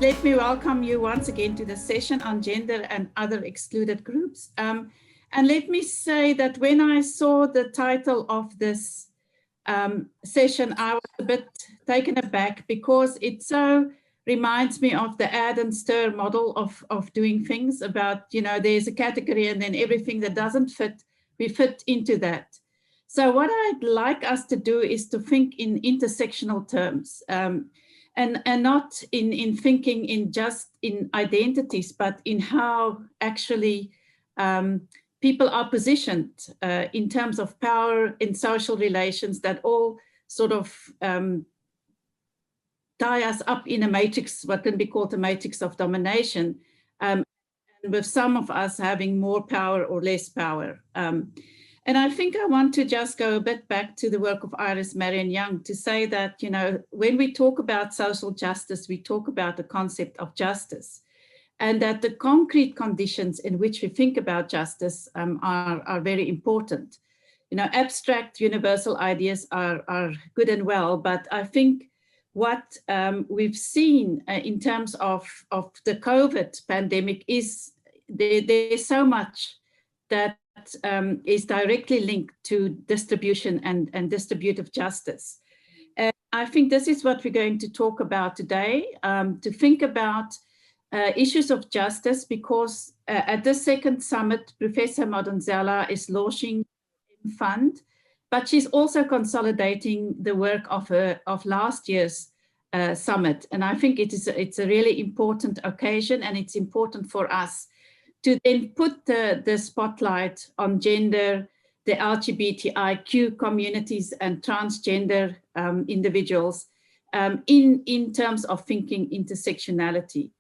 Let me welcome you once again to the session on gender and other excluded groups. And let me say that when I saw the title of this session, I was a bit taken aback because it so reminds me of the add and stir model of doing things about, you know, there's a category and then everything that doesn't fit, we fit into that. So what I'd like us to do is to think in intersectional terms. And not in thinking in just in identities, but in how actually people are positioned in terms of power in social relations that all sort of tie us up in a matrix, what can be called a matrix of domination, and with some of us having more power or less power. And I think I want to just go a bit back to the work of Iris Marion Young to say that, you know, when we talk about social justice, we talk about the concept of justice, and that the concrete conditions in which we think about justice are very important. You know, abstract universal ideas are good and well, but I think what we've seen in terms of the COVID pandemic is there's so much that is directly linked to distribution and distributive justice. And I think this is what we're going to talk about today, to think about issues of justice, because at the second summit, Professor Madonsela is launching a fund, but she's also consolidating the work of last year's summit. And I think it's a really important occasion, and it's important for us to then put the spotlight on gender, the LGBTIQ communities and transgender individuals in terms of thinking intersectionality.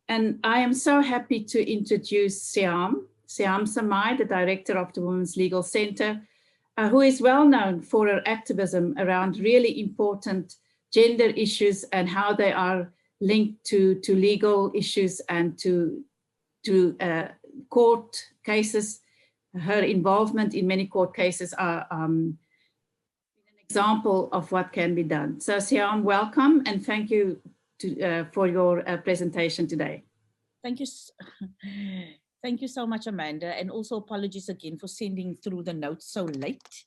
And I am so happy to introduce Syam Samai, the director of the Women's Legal Center, who is well known for her activism around really important gender issues and how they are linked to legal issues and to court cases. Her involvement in many court cases are an example of what can be done. So Syam, welcome, and thank you for your presentation today. Thank you. Thank you so much, Amanda, and also apologies again for sending through the notes so late.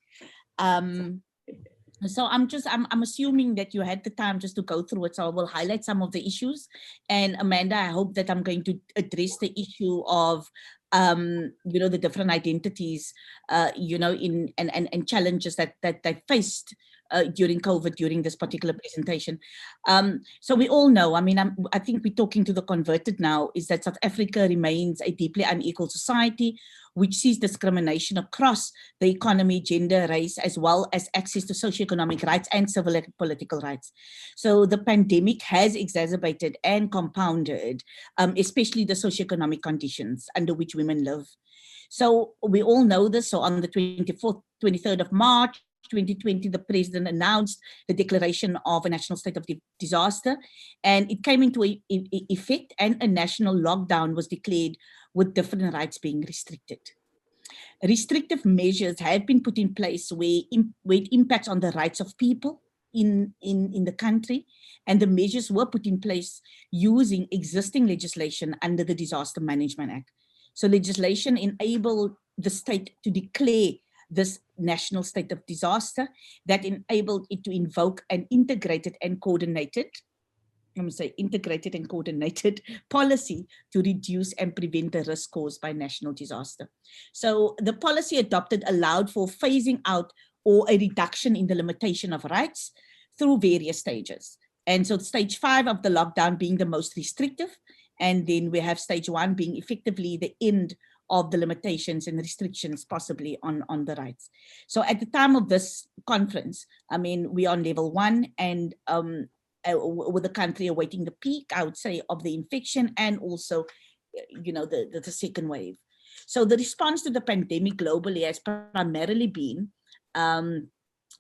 So I'm assuming that you had the time just to go through it, so I will highlight some of the issues. And Amanda, I hope that I'm going to address the issue of you know, the different identities, you know, and challenges that they faced during COVID, during this particular presentation. So we all know, I mean, I think we're talking to the converted now, is that South Africa remains a deeply unequal society, which sees discrimination across the economy, gender, race, as well as access to socioeconomic rights and civil and political rights. So the pandemic has exacerbated and compounded, especially the socioeconomic conditions under which women live. So we all know this. So on the 23rd of March, 2020, the president announced the declaration of a national state of disaster, and it came into effect, and a national lockdown was declared with different rights being restricted. Restrictive measures have been put in place where it impacts on the rights of people in the country, and the measures were put in place using existing legislation under the Disaster Management Act. So legislation enabled the state to declare this national state of disaster that enabled it to invoke an integrated and coordinated policy to reduce and prevent the risk caused by national disaster. So the policy adopted allowed for phasing out or a reduction in the limitation of rights through various stages. And so stage 5 of the lockdown being the most restrictive, and then we have stage 1 being effectively the end of the limitations and restrictions possibly on the rights. So at the time of this conference, I mean, we are on level 1, and with the country awaiting the peak, I would say, of the infection, and also, you know, the second wave. So the response to the pandemic globally has primarily been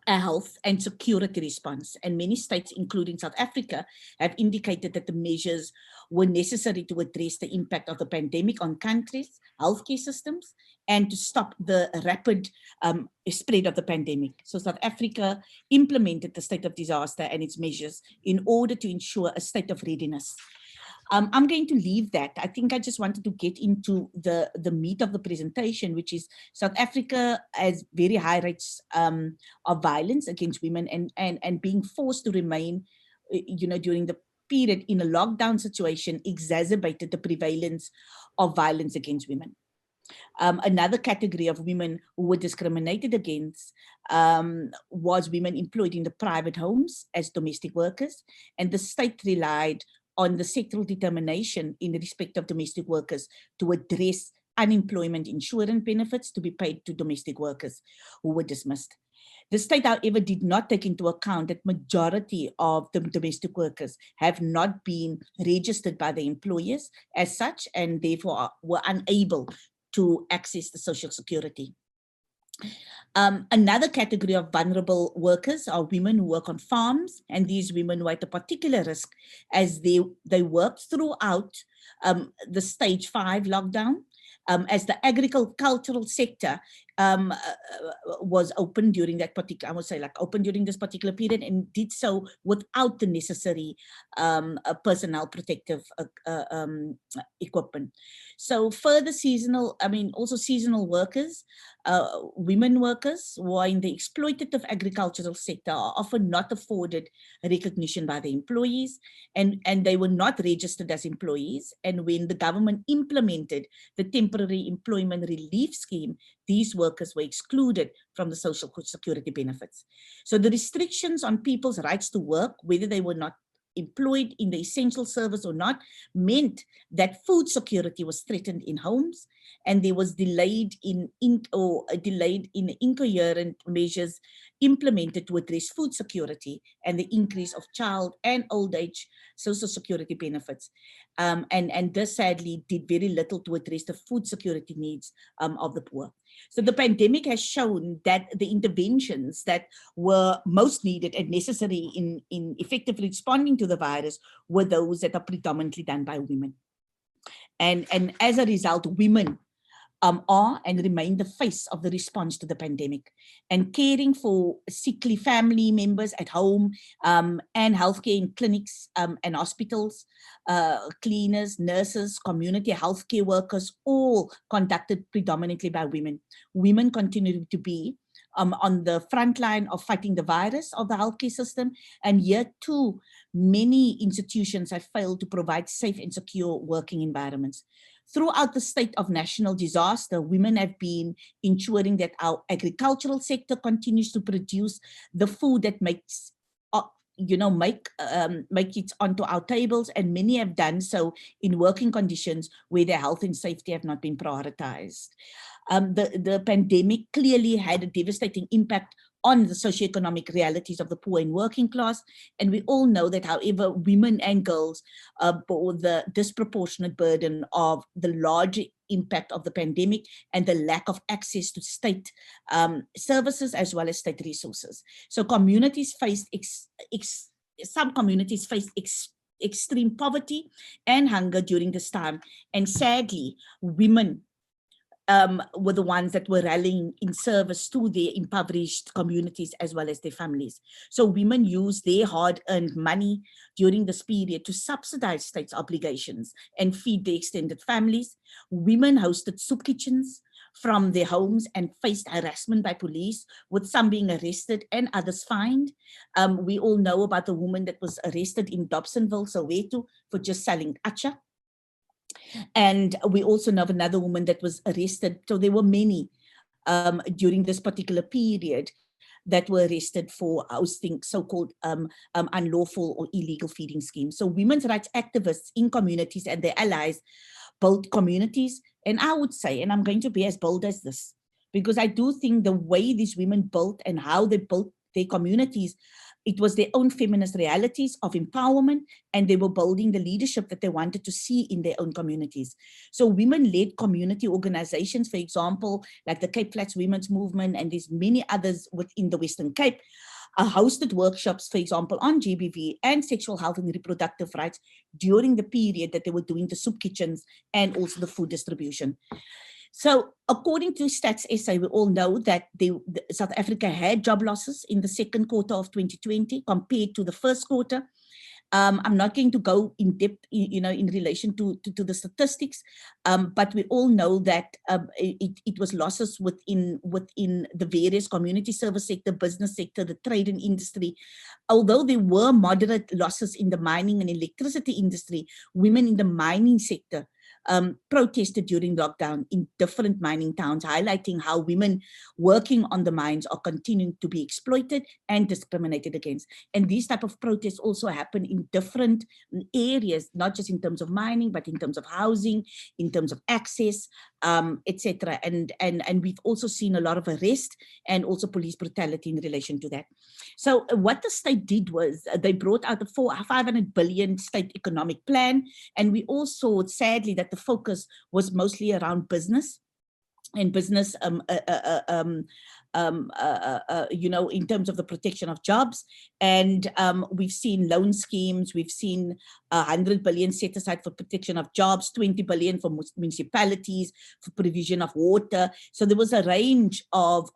a health and security response, and many states, including South Africa, have indicated that the measures were necessary to address the impact of the pandemic on countries' healthcare systems and to stop the rapid spread of the pandemic. So South Africa implemented the state of disaster and its measures in order to ensure a state of readiness. I'm going to leave that. I think I just wanted to get into the meat of the presentation, which is South Africa has very high rates of violence against women, and being forced to remain, during the period in a lockdown situation exacerbated the prevalence of violence against women. Another category of women who were discriminated against was women employed in the private homes as domestic workers, and the state relied on the sectoral determination in respect of domestic workers to address unemployment insurance benefits to be paid to domestic workers who were dismissed. The state, however, did not take into account that majority of the domestic workers have not been registered by the employers as such, and therefore were unable to access the social security. Another category of vulnerable workers are women who work on farms, and these women were at a particular risk as they worked throughout the stage 5 lockdown, as the agricultural sector was open during that particular, I would say open during this particular period, and did so without the necessary personnel protective equipment. So further also seasonal workers, women workers who are in the exploitative agricultural sector are often not afforded recognition by the employees, and they were not registered as employees. And when the government implemented the temporary employment relief scheme, these workers were excluded from the social security benefits. So the restrictions on people's rights to work, whether they were not employed in the essential service or not, meant that food security was threatened in homes, and there was delayed in incoherent measures implemented to address food security and the increase of child and old age social security benefits. And this sadly did very little to address the food security needs of the poor. So the pandemic has shown that the interventions that were most needed and necessary in effectively responding to the virus were those that are predominantly done by women. And as a result, women are and remain the face of the response to the pandemic, and caring for sickly family members at home, and healthcare in clinics and hospitals, cleaners, nurses, community healthcare workers, all conducted predominantly by women. Women continue to be on the front line of fighting the virus of the healthcare system, and yet too many institutions have failed to provide safe and secure working environments. Throughout the state of national disaster, women have been ensuring that our agricultural sector continues to produce the food that makes make it onto our tables, and many have done so in working conditions where their health and safety have not been prioritized. The pandemic clearly had a devastating impact on the socioeconomic realities of the poor and working class. And we all know that, however, women and girls bore the disproportionate burden of the large impact of the pandemic and the lack of access to state services as well as state resources. So communities faced, some communities faced extreme poverty and hunger during this time. And sadly, women were the ones that were rallying in service to their impoverished communities as well as their families. So women used their hard-earned money during this period to subsidize states' obligations and feed their extended families. Women hosted soup kitchens from their homes and faced harassment by police, with some being arrested and others fined. We all know about the woman that was arrested in Dobsonville, Soweto, for just selling acha. And we also know of another woman that was arrested. So there were many during this particular period that were arrested for hosting so-called unlawful or illegal feeding schemes. So women's rights activists in communities and their allies built communities. And I would say, and I'm going to be as bold as this, because I do think the way these women built and how they built their communities, it was their own feminist realities of empowerment, and they were building the leadership that they wanted to see in their own communities. So women-led community organizations, for example, like the Cape Flats Women's Movement, and there's many others within the Western Cape, hosted workshops, for example, on GBV and sexual health and reproductive rights during the period that they were doing the soup kitchens and also the food distribution. So according to Stats SA, we all know that South Africa had job losses in the second quarter of 2020 compared to the first quarter. I'm not going to go in depth, in relation to the statistics, but we all know that it was losses within the various community service sector, business sector, the trade and industry. Although there were moderate losses in the mining and electricity industry, women in the mining sector protested during lockdown in different mining towns, highlighting how women working on the mines are continuing to be exploited and discriminated against. And these type of protests also happen in different areas, not just in terms of mining, but in terms of housing, in terms of access, etc. And we've also seen a lot of arrest and also police brutality in relation to that. So what the state did was they brought out the 500 billion state economic plan, and we also sadly that the focus was mostly around business and business, in terms of the protection of jobs. And we've seen loan schemes, we've seen 100 billion set aside for protection of jobs, 20 billion for municipalities, for provision of water. So there was a range of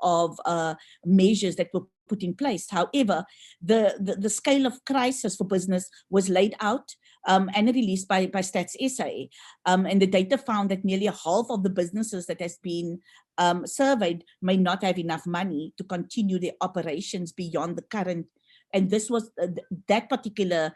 measures that were put in place. However, the scale of crisis for business was laid out and released by Stats SA. And the data found that nearly half of the businesses that has been surveyed may not have enough money to continue their operations beyond the current. And this was that particular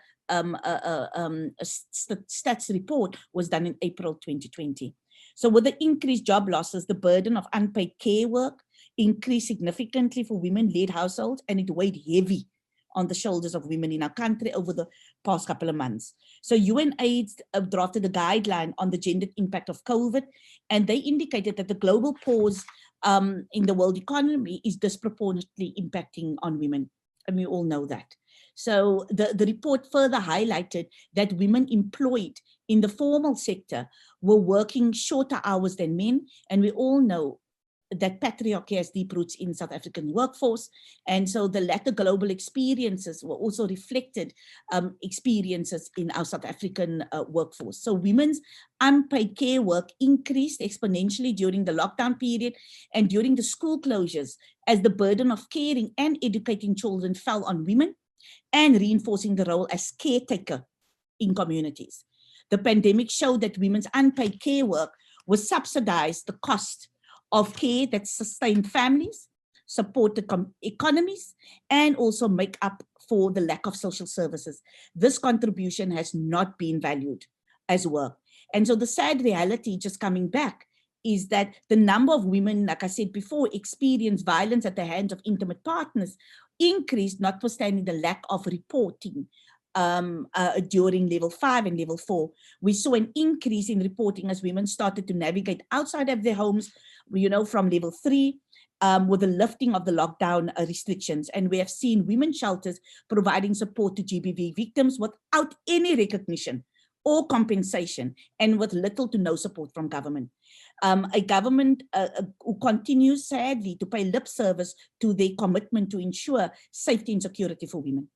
stats report was done in April 2020. So with the increased job losses, the burden of unpaid care work increased significantly for women-led households, and it weighed heavy on the shoulders of women in our country over the past couple of months. So UNAIDS drafted a guideline on the gendered impact of COVID, and they indicated that the global pause in the world economy is disproportionately impacting on women, and we all know that. So the report further highlighted that women employed in the formal sector were working shorter hours than men, and we all know that patriarchy has deep roots in South African workforce. And so the latter global experiences were also reflected experiences in our South African workforce. So women's unpaid care work increased exponentially during the lockdown period and during the school closures, as the burden of caring and educating children fell on women and reinforcing the role as caretaker in communities. The pandemic showed that women's unpaid care work was subsidized the cost of care that sustain families, support the economies, and also make up for the lack of social services. This contribution has not been valued as work. And so the sad reality, just coming back, is that the number of women, like I said before, experience violence at the hands of intimate partners increased, notwithstanding the lack of reporting during level 5 and level 4. We saw an increase in reporting as women started to navigate outside of their homes, from level 3, with the lifting of the lockdown restrictions. And we have seen women shelters providing support to GBV victims without any recognition or compensation, and with little to no support from government. A government who continues, sadly, to pay lip service to their commitment to ensure safety and security for women,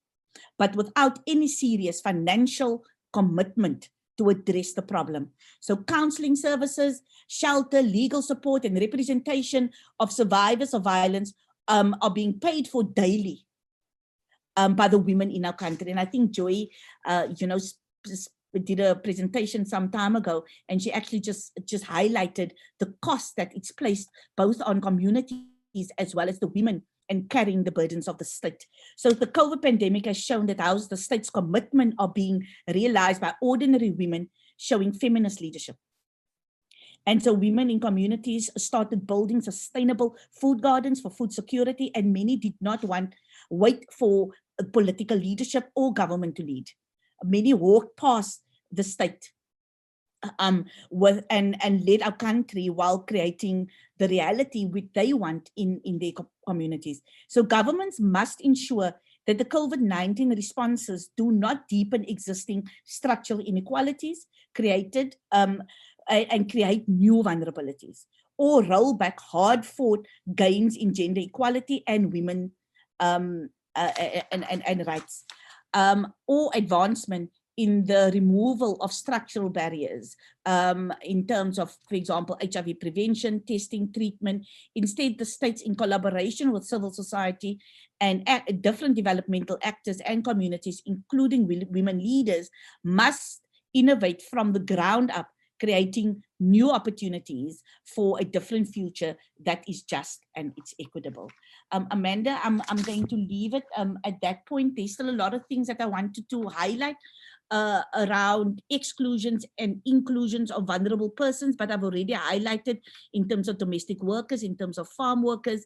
but without any serious financial commitment to address the problem. So counseling services, shelter, legal support, and representation of survivors of violence are being paid for daily by the women in our country. And I think Joy, did a presentation some time ago, and she actually just highlighted the cost that it's placed both on communities as well as the women and carrying the burdens of the state. So the COVID pandemic has shown that how the state's commitment are being realized by ordinary women, showing feminist leadership. And so women in communities started building sustainable food gardens for food security, and many did not wait for political leadership or government to lead. Many walked past the state and led our country while creating the reality which they want in their communities. So governments must ensure that the COVID-19 responses do not deepen existing structural inequalities created and create new vulnerabilities, or roll back hard-fought gains in gender equality and women and rights, or advancement in the removal of structural barriers in terms of, for example, HIV prevention, testing, treatment. Instead, the states, in collaboration with civil society and different developmental actors and communities, including women leaders, must innovate from the ground up, creating new opportunities for a different future that is just and it's equitable. Amanda, I'm going to leave it at that point. There's still a lot of things that I wanted to highlight around exclusions and inclusions of vulnerable persons, but I've already highlighted in terms of domestic workers, in terms of farm workers,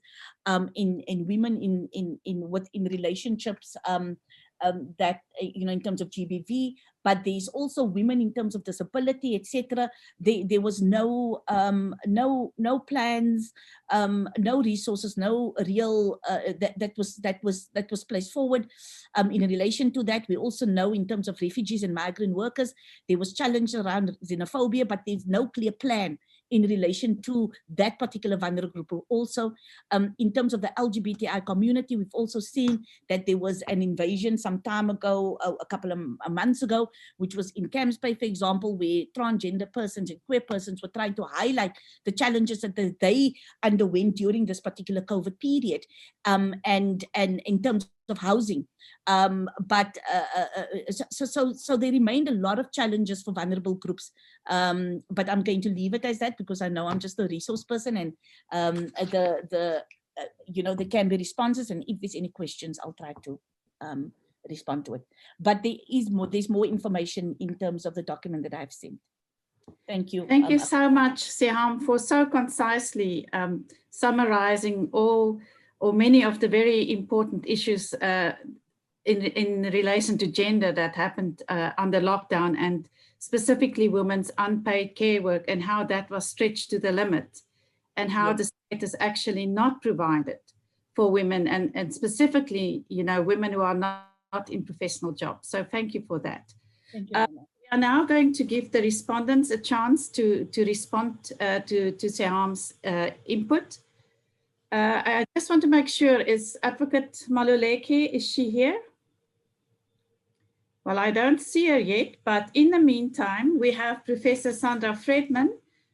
in women in relationships that, you know, in terms of GBV, but there's also women in terms of disability, etc. There was no plans, no resources, no real that was placed forward. In relation to that, we also know in terms of refugees and migrant workers, there was challenge around xenophobia, but there's no clear plan in relation to that particular vulnerable group. Also, in terms of the LGBTI community, we've also seen that there was an invasion some time ago, a couple of months ago, which was in Camps Bay, for example, where transgender persons and queer persons were trying to highlight the challenges that they underwent during this particular COVID period, and in terms of housing. So there remained a lot of challenges for vulnerable groups, but I'm going to leave it as that because I know I'm just a resource person, and you know, there can be responses, and if there's any questions, I'll try to respond to it. But there's more information in terms of the document that I've sent. Thank you. Thank you so much, Siham, for so concisely summarizing all or many of the very important issues in relation to gender that happened under lockdown, and specifically women's unpaid care work, and how that was stretched to the limit, and how the state is actually not provided for women, and specifically, you know, women who are not in professional jobs. So thank you for that. Thank you. We are now going to give the respondents a chance to respond to Siham's input. I just want to make sure, is Advocate Maluleke, is she here? Well, I don't see her yet, but in the meantime, we have Professor Sandra Fredman,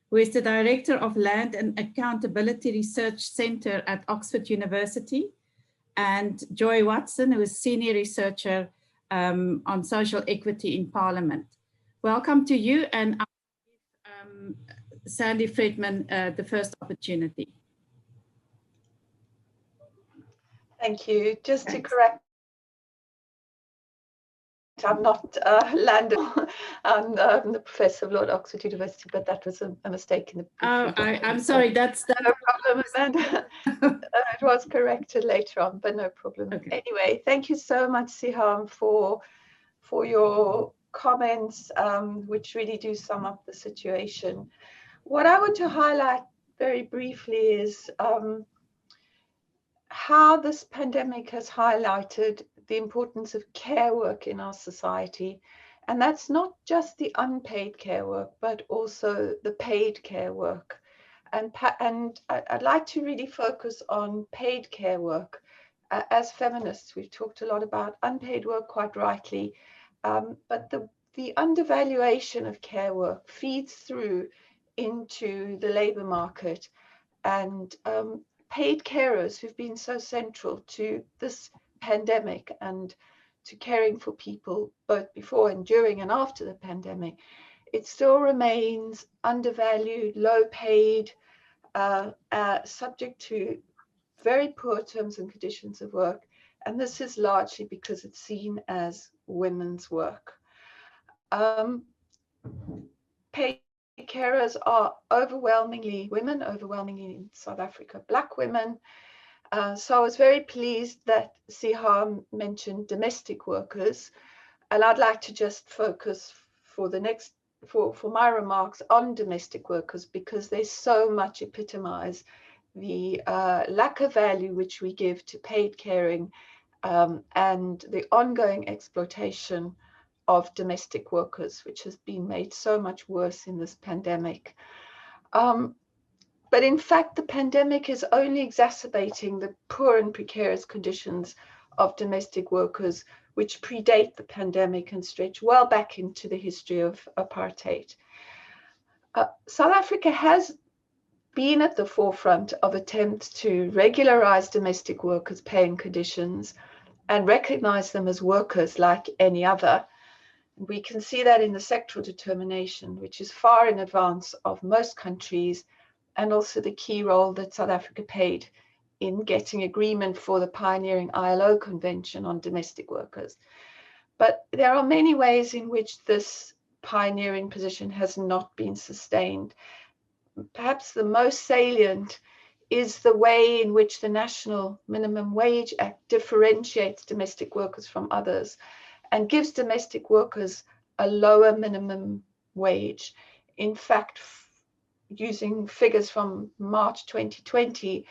who is the Director of Land and Accountability Research Center at Oxford University, and Joy Watson, who is Senior Researcher on Social Equity in Parliament. Welcome to you, and I'll give Sandy Fredman the first opportunity. Thank you. Just to correct, I'm not Landon. I'm the Professor of Law at Oxford University, but that was a mistake in the. Oh, I'm sorry. That's no problem, Amanda. It was corrected later on, but no problem. Okay. Anyway, thank you so much, Siham, for your comments, which really do sum up the situation. What I want to highlight very briefly is how this pandemic has highlighted the importance of care work in our society. And that's not just the unpaid care work, but also the paid care work. And I'd like to really focus on paid care work. As feminists, we've talked a lot about unpaid work, quite rightly, but the undervaluation of care work feeds through into the labour market, and paid carers who've been so central to this pandemic and to caring for people both before and during and after the pandemic, it still remains undervalued, low paid, subject to very poor terms and conditions of work. And this is largely because it's seen as women's work. Paid carers are overwhelmingly women, overwhelmingly in South Africa, Black women. So I was very pleased that Siham mentioned domestic workers, and I'd like to just focus for my remarks on domestic workers, because they so much epitomize the lack of value which we give to paid caring and the ongoing exploitation of domestic workers, which has been made so much worse in this pandemic. But in fact, the pandemic is only exacerbating the poor and precarious conditions of domestic workers, which predate the pandemic and stretch well back into the history of apartheid. South Africa has been at the forefront of attempts to regularize domestic workers' pay and conditions and recognize them as workers like any other. We can see that in the sectoral determination, which is far in advance of most countries, and also the key role that South Africa played in getting agreement for the pioneering ILO Convention on Domestic Workers. But there are many ways in which this pioneering position has not been sustained. Perhaps the most salient is the way in which the National Minimum Wage Act differentiates domestic workers from others and gives domestic workers a lower minimum wage. In fact, using figures from March 2020,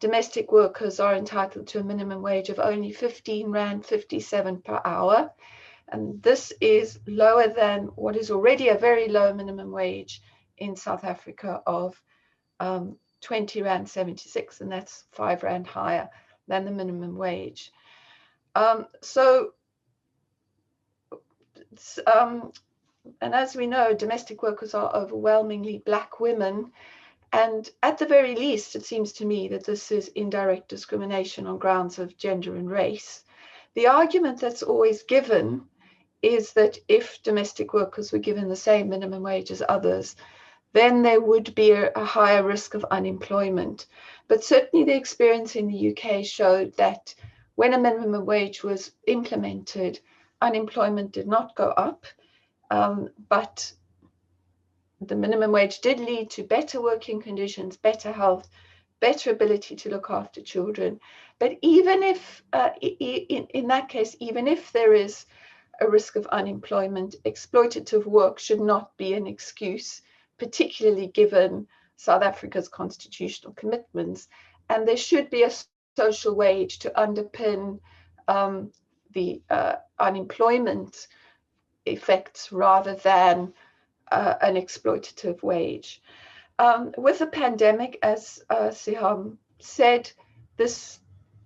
domestic workers are entitled to a minimum wage of only 15 Rand 57 per hour. And this is lower than what is already a very low minimum wage in South Africa of 20 Rand 76, and that's 5 Rand higher than the minimum wage. And as we know, domestic workers are overwhelmingly Black women. And at the very least, it seems to me that this is indirect discrimination on grounds of gender and race. The argument that's always given is that if domestic workers were given the same minimum wage as others, then there would be a higher risk of unemployment. But certainly the experience in the UK showed that when a minimum wage was implemented, unemployment did not go up, but the minimum wage did lead to better working conditions, better health, better ability to look after children. But even if, in that case, even if there is a risk of unemployment, exploitative work should not be an excuse, particularly given South Africa's constitutional commitments. And there should be a social wage to underpin the unemployment effects rather than an exploitative wage. With the pandemic, as Siham said, this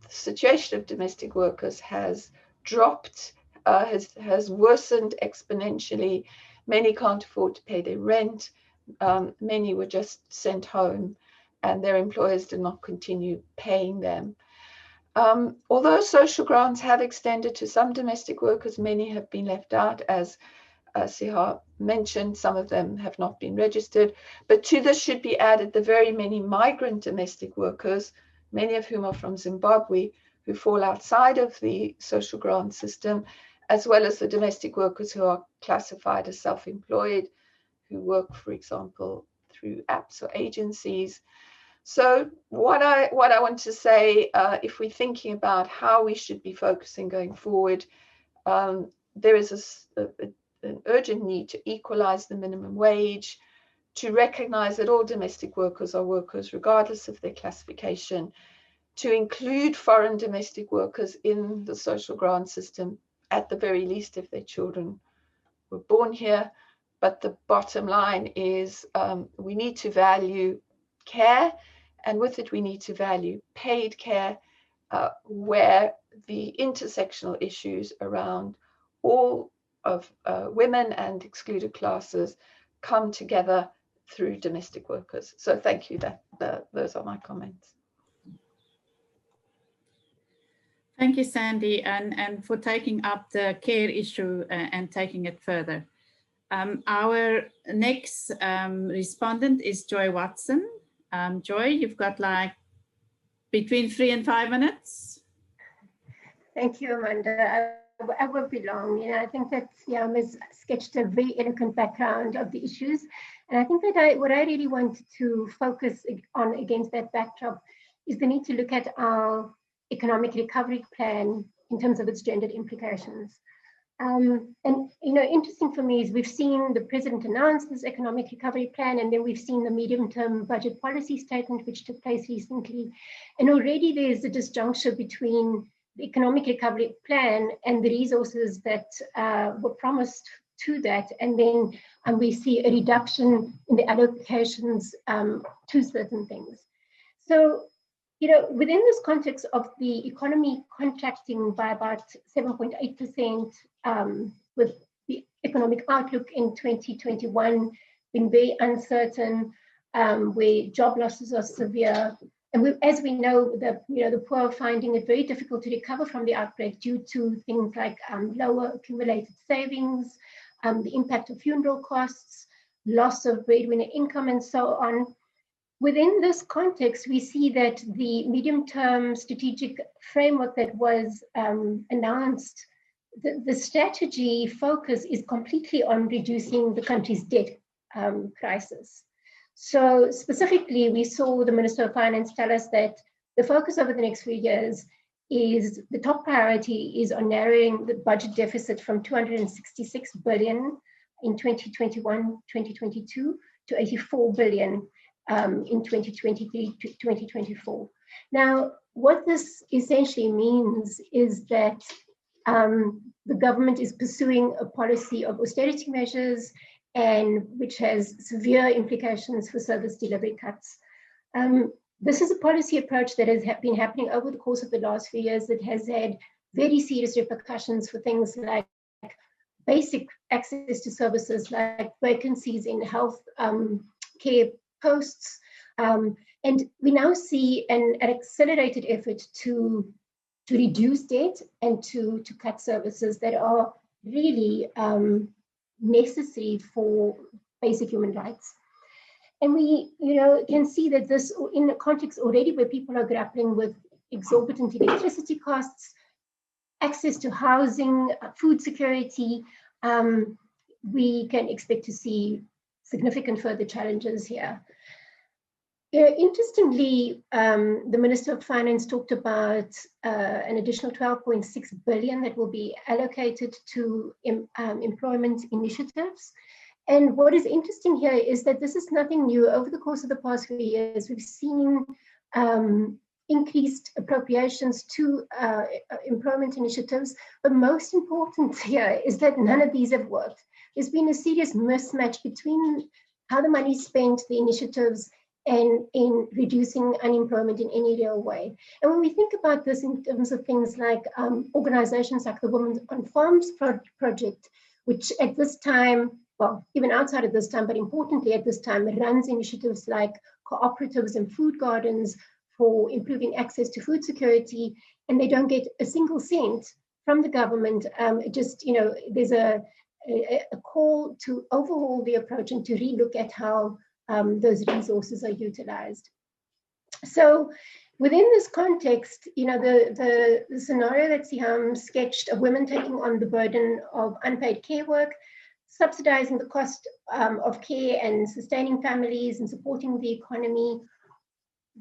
situation of domestic workers has dropped, has worsened exponentially. Many can't afford to pay their rent. Many were just sent home and their employers did not continue paying them. Although social grants have extended to some domestic workers, many have been left out, as Sihar mentioned. Some of them have not been registered. But to this should be added the very many migrant domestic workers, many of whom are from Zimbabwe, who fall outside of the social grant system, as well as the domestic workers who are classified as self-employed, who work, for example, through apps or agencies. So what I want to say, if we're thinking about how we should be focusing going forward, there is an urgent need to equalize the minimum wage, to recognize that all domestic workers are workers regardless of their classification, to include foreign domestic workers in the social grant system, at the very least if their children were born here. But the bottom line is we need to value care, and with it we need to value paid care, where the intersectional issues around all of women and excluded classes come together through domestic workers. So thank you. Those are my comments. Thank you, Sandy, and for taking up the care issue and taking it further. Our next respondent is Joy Watson. Joy, you've got like between 3 and 5 minutes. Thank you, Amanda. I won't be long. I think that Siam has sketched a very eloquent background of the issues. And I think that what I really want to focus on against that backdrop is the need to look at our economic recovery plan in terms of its gendered implications. And interesting for me is we've seen the president announce this economic recovery plan, and then we've seen the medium-term budget policy statement, which took place recently. And already there's a disjuncture between the economic recovery plan and the resources that were promised to that. And then we see a reduction in the allocations to certain things. So within this context of the economy contracting by about 7.8%, with the economic outlook in 2021 being very uncertain, where job losses are severe, and as we know, the poor are finding it very difficult to recover from the outbreak due to things like lower accumulated savings, the impact of funeral costs, loss of breadwinner income, and so on. Within this context, we see that the medium-term strategic framework that was announced, the strategy focus is completely on reducing the country's debt crisis. So specifically, we saw the Minister of Finance tell us that the focus over the next few years is the top priority is on narrowing the budget deficit from 266 billion in 2021-2022 to 84 billion in 2023 to 2024. Now, what this essentially means is that the government is pursuing a policy of austerity measures, and which has severe implications for service delivery cuts. This is a policy approach that has been happening over the course of the last few years that has had very serious repercussions for things like basic access to services, like vacancies in health care posts. And we now see an accelerated effort to reduce debt and to cut services that are really necessary for basic human rights. And we, can see that this in a context already where people are grappling with exorbitant electricity costs, access to housing, food security, we can expect to see significant further challenges here. Interestingly, the Minister of Finance talked about an additional 12.6 billion that will be allocated to employment initiatives. And what is interesting here is that this is nothing new. Over the course of the past few years, we've seen increased appropriations to employment initiatives. But most important here is that none of these have worked. There's been a serious mismatch between how the money is spent, the initiatives, and in reducing unemployment in any real way. And when we think about this in terms of things like organizations like the Women on Farms project, which at this time, well, even outside of this time, but importantly at this time, it runs initiatives like cooperatives and food gardens for improving access to food security, and they don't get a single cent from the government. There's a call to overhaul the approach and to relook at how those resources are utilized. So within this context, the scenario that Siham sketched of women taking on the burden of unpaid care work, subsidizing the cost of care and sustaining families and supporting the economy,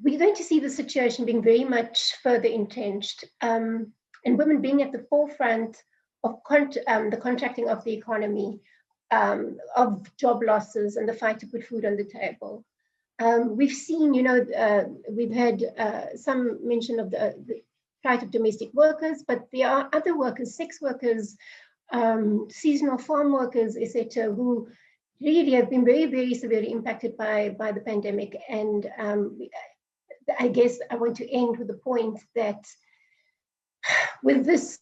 we're going to see the situation being very much further entrenched, and women being at the forefront of the contracting of the economy, of job losses and the fight to put food on the table. We've seen, we've had some mention of the plight of domestic workers, but there are other workers, sex workers, seasonal farm workers, etc., who really have been very, very severely impacted by the pandemic. And I guess I want to end with the point that with this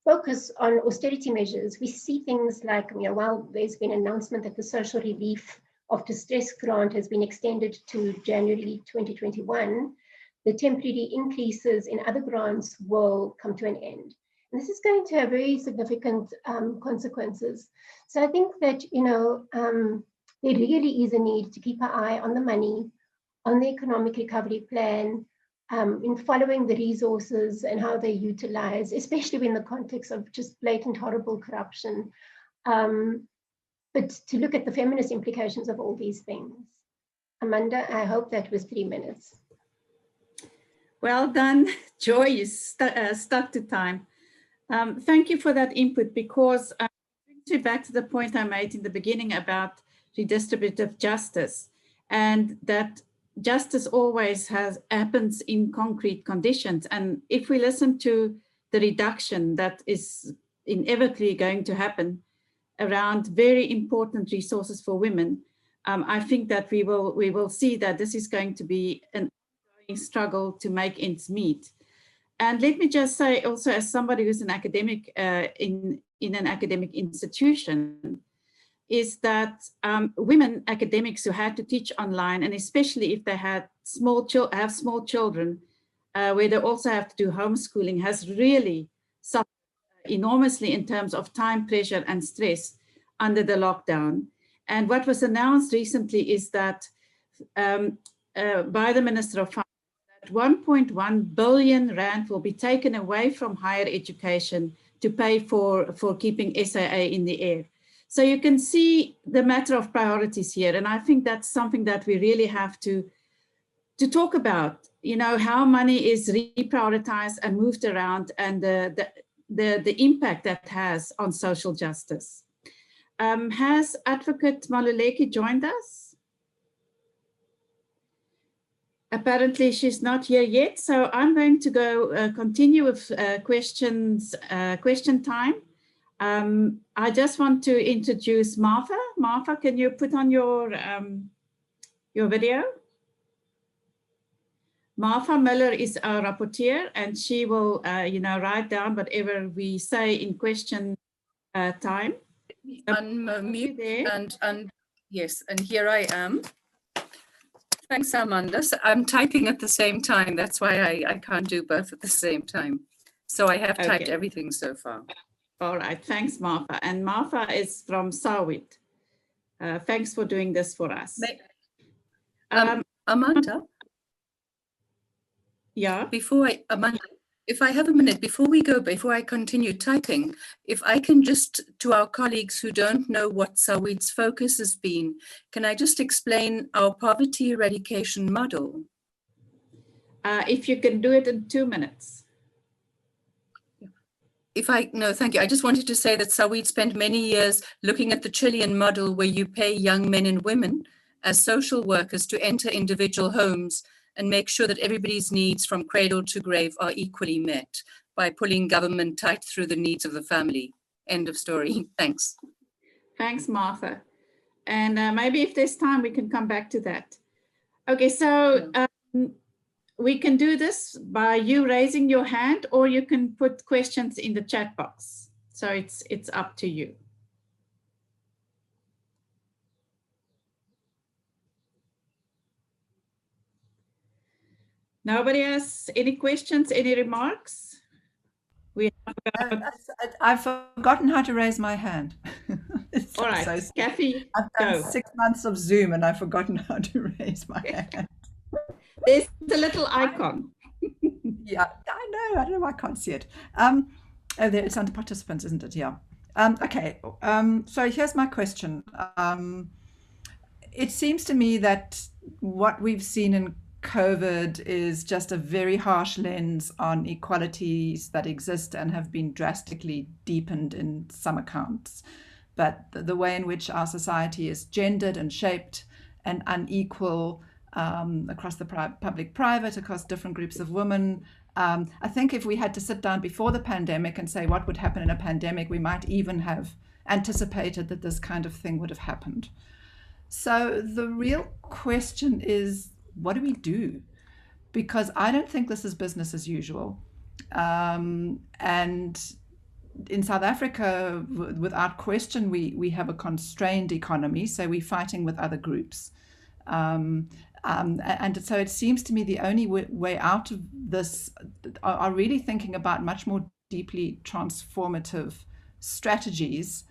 focus on austerity measures, we see things like, while there's been an announcement that the social relief of distress grant has been extended to January 2021, the temporary increases in other grants will come to an end. And this is going to have very significant consequences. So I think that, there really is a need to keep an eye on the money, on the economic recovery plan, in following the resources and how they're utilized, especially in the context of just blatant, horrible corruption, but to look at the feminist implications of all these things. Amanda, I hope that was 3 minutes. Well done, Joy, you stuck to time. Thank you for that input, because brings me back to the point I made in the beginning about redistributive justice, and that justice always happens in concrete conditions. And if we listen to the reduction that is inevitably going to happen around very important resources for women, I think that we will see that this is going to be an ongoing struggle to make ends meet. And let me just say also, as somebody who's an academic in an academic institution, is that women academics who had to teach online, and especially if they had small children, where they also have to do homeschooling, has really suffered enormously in terms of time pressure and stress under the lockdown. And what was announced recently is that by the Minister of Finance, that 1.1 billion rand will be taken away from higher education to pay for keeping SAA in the air. So you can see the matter of priorities here. And I think that's something that we really have to talk about, you know, how money is reprioritized and moved around, and the impact that has on social justice. Has Advocate Maluleki joined us? Apparently she's not here yet, so I'm going to go continue with question time. I just want to introduce Martha. Martha, can you put on your video? Martha Miller is our rapporteur, and she will, you know, write down whatever we say in question time. Unmute and yes, and here I am. Thanks, Amanda. So I'm typing at the same time. That's why I can't do both at the same time. So I have typed everything so far. All right, thanks, Martha. And Martha is from Sawit. Thanks for doing this for us. Amanda? Yeah? Amanda, if I have a minute, before I continue typing, if I can just, to our colleagues who don't know what Sawit's focus has been, can I just explain our poverty eradication model? If you can do it in 2 minutes. No, thank you. I just wanted to say that Sawit spent many years looking at the Chilean model, where you pay young men and women as social workers to enter individual homes and make sure that everybody's needs from cradle to grave are equally met by pulling government tight through the needs of the family. End of story. Thanks. Thanks, Martha. And maybe if there's time, we can come back to that. Okay, so we can do this by you raising your hand, or you can put questions in the chat box. So it's up to you. Nobody has any questions, any remarks? I've forgotten how to raise my hand. All right, so Kathy, I've done 6 months of Zoom and I've forgotten how to raise my hand. There's the little icon. Yeah, I don't know why I can't see it. Oh, there, it's under participants, isn't it? Yeah. Okay, so here's my question. It seems to me that what we've seen in COVID is just a very harsh lens on equalities that exist and have been drastically deepened in some accounts. But the way in which our society is gendered and shaped and unequal across the public-private, across different groups of women. I think if we had to sit down before the pandemic and say what would happen in a pandemic, we might even have anticipated that this kind of thing would have happened. So the real question is, what do we do? Because I don't think this is business as usual. And in South Africa, without question, we have a constrained economy, so we're fighting with other groups. And so it seems to me the only way out of this are really thinking about much more deeply transformative strategies,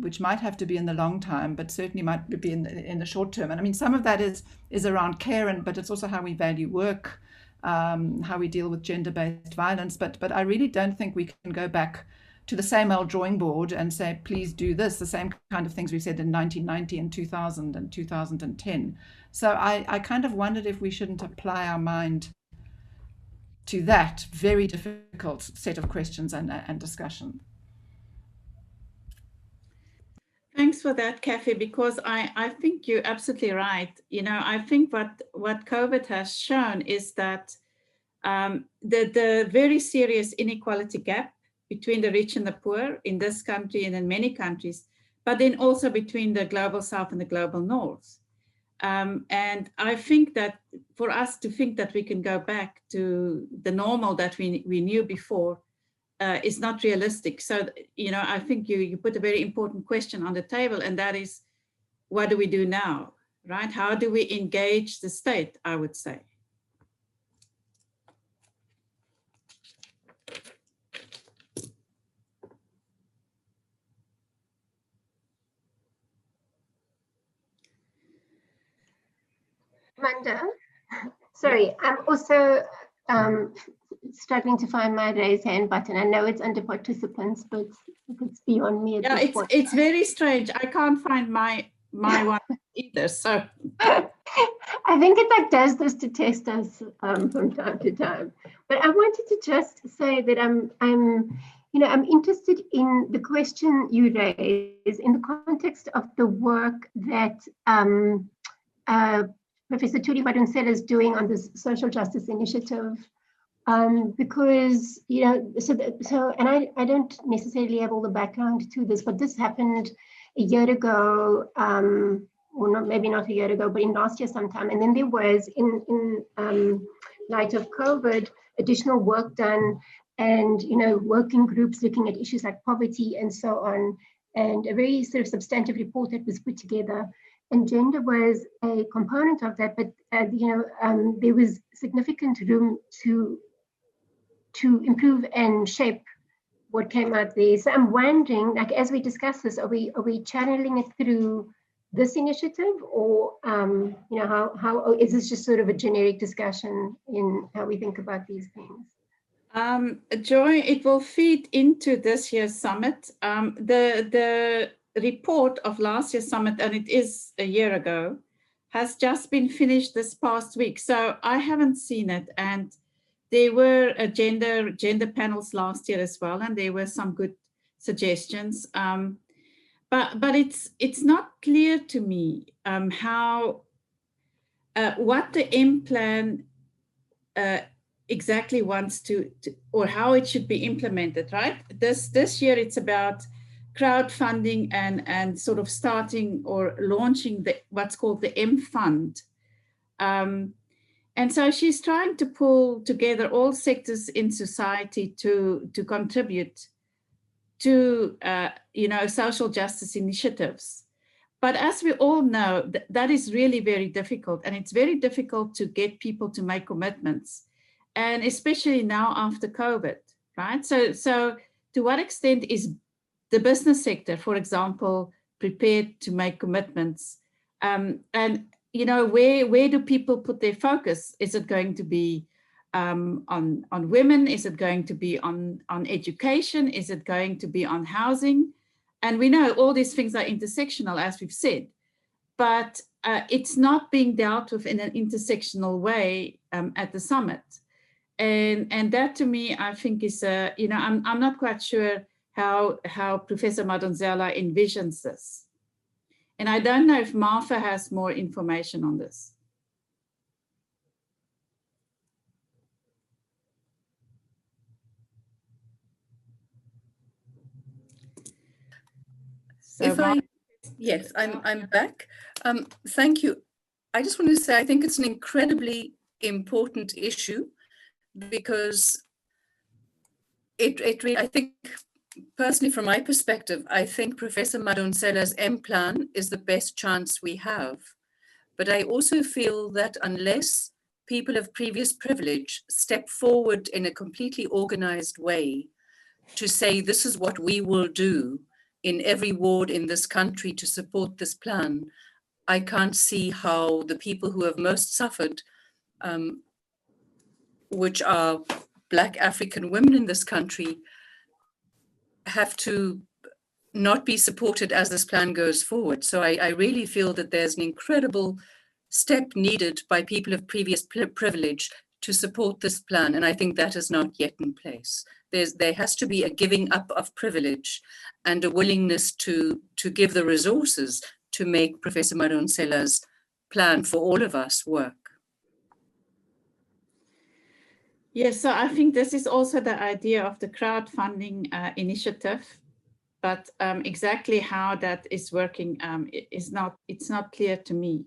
which might have to be in the long time, but certainly might be in the short term. And I mean, some of that is around care, but it's also how we value work, how we deal with gender-based violence. But I really don't think we can go back to the same old drawing board and say, please do this, the same kind of things we said in 1990 and 2000 and 2010. So I kind of wondered if we shouldn't apply our mind to that very difficult set of questions and discussion. Thanks for that, Kathy, because I think you're absolutely right. You know, I think what COVID has shown is that the very serious inequality gap between the rich and the poor in this country and in many countries, but then also between the global south and the global north. And I think that for us to think that we can go back to the normal that we knew before is not realistic. So, I think you put a very important question on the table, and that is, what do we do now, right? How do we engage the state, I would say. Amanda, sorry, I'm also struggling to find my raise hand button. I know it's under participants, but it's beyond me at this point. It's very strange. I can't find my one either. So I think it does this to test us from time to time. But I wanted to just say that I'm interested in the question you raise in the context of the work that Professor Thuli Madonsela is doing on this social justice initiative, because and I don't necessarily have all the background to this, but this happened a year ago, or not, maybe not a year ago, but in last year sometime. And then there was, in light of COVID, additional work done, and working groups looking at issues like poverty and so on, and a very sort of substantive report that was put together. And gender was a component of that, but there was significant room to improve and shape what came out there. So I'm wondering, like, as we discuss this, are we channeling it through this initiative, or how is this just sort of a generic discussion in how we think about these things? Joy, it will feed into this year's summit. The report of last year's summit, and it is a year ago, has just been finished this past week. So I haven't seen it, and there were gender panels last year as well, and there were some good suggestions. But it's not clear to me how what the M plan exactly wants to or how it should be implemented. Right? This year it's about crowdfunding and sort of starting or launching what's called the M Fund. And so she's trying to pull together all sectors in society to contribute to social justice initiatives. But as we all know, that is really very difficult, and it's very difficult to get people to make commitments, and especially now after COVID, right? So to what extent is the business sector, for example, prepared to make commitments? And where do people put their focus? Is it going to be on women? Is it going to be on education? Is it going to be on housing? And we know all these things are intersectional, as we've said, but it's not being dealt with in an intersectional way at the summit. And that, to me, I think is I'm not quite sure how Professor Madonsela envisions this. And I don't know if Martha has more information on this. So Yes, I'm back. Thank you. I just want to say I think it's an incredibly important issue, because it really, I think, personally, from my perspective, I think Professor Madonsela's M plan is the best chance we have. But I also feel that unless people of previous privilege step forward in a completely organized way to say, this is what we will do in every ward in this country to support this plan, I can't see how the people who have most suffered, which are Black African women in this country, have to not be supported as this plan goes forward. So I really feel that there's an incredible step needed by people of previous privilege to support this plan. And I think that is not yet in place. There has to be a giving up of privilege and a willingness to give the resources to make Professor Madonsela's plan for all of us work. Yes, so I think this is also the idea of the crowdfunding initiative, but exactly how that is working it's not clear to me.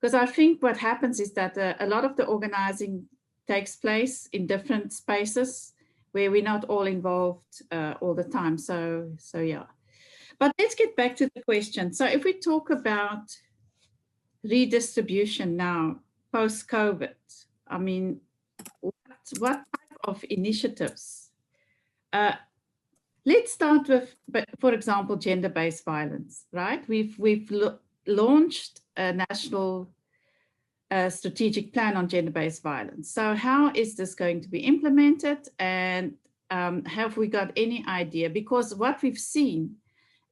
because I think what happens is that a lot of the organizing takes place in different spaces where we're not all involved all the time. So yeah. But let's get back to the question. So if we talk about redistribution now, post-COVID, I mean, what type of initiatives? Let's start with, for example, gender-based violence, right? We've launched a national strategic plan on gender-based violence. So how is this going to be implemented? And have we got any idea? Because what we've seen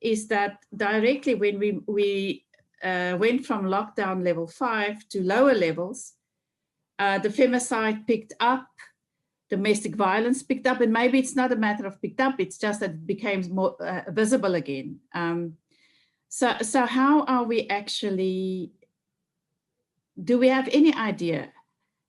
is that directly when we went from lockdown level 5 to lower levels, the femicide picked up, domestic violence picked up, and maybe it's not a matter of picked up, it's just that it became more visible again. So how are we actually, do we have any idea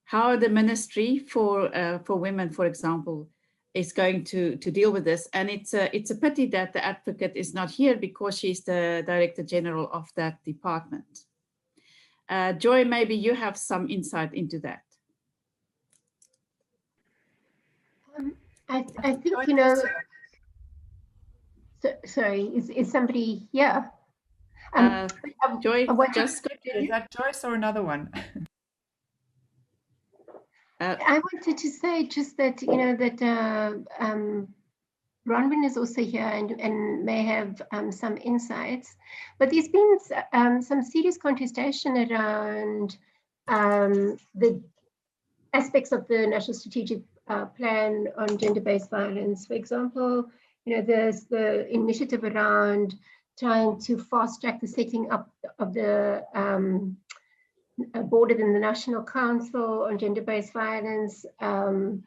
how the Ministry for Women, for example, is going to deal with this? And it's a pity that the advocate is not here because she's the Director General of that department. Joy, maybe you have some insight into that. I think, you know, sorry, is somebody here? Joy, just is that Joyce or another one? I wanted to say just that, you know, that Bronwyn is also here and may have some insights, but there's been some serious contestation around the aspects of the National Strategic Plan on gender-based violence. For example, you know, there's the initiative around trying to fast-track the setting up of the board in the National Council on Gender-Based Violence, you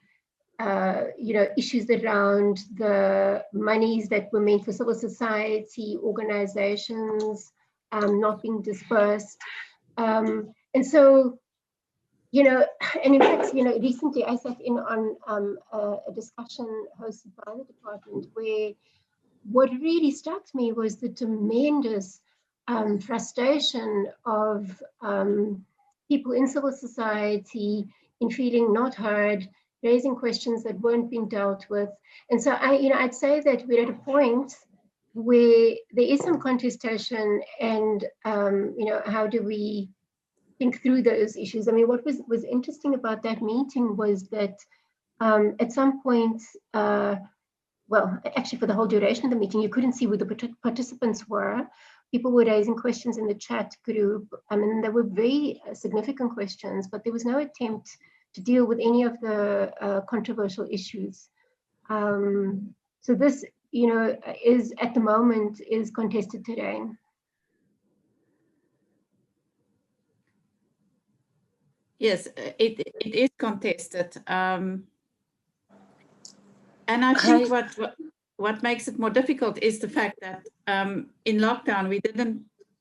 know, issues around the monies that were meant for civil society organizations not being dispersed. And so, you know, and in fact, you know, recently I sat in on a discussion hosted by the department where what really struck me was the tremendous frustration of people in civil society in feeling not heard, raising questions that weren't being dealt with. And so I'd say that we're at a point where there is some contestation and, you know, how do we think through those issues? I mean, what was interesting about that meeting was that at some point, well, actually for the whole duration of the meeting, you couldn't see who the participants were. People were raising questions in the chat group. I mean, there were very significant questions, but there was no attempt to deal with any of the controversial issues. So this, you know, is at the moment is contested terrain. Yes, it is contested. And I think what makes it more difficult is the fact that in lockdown,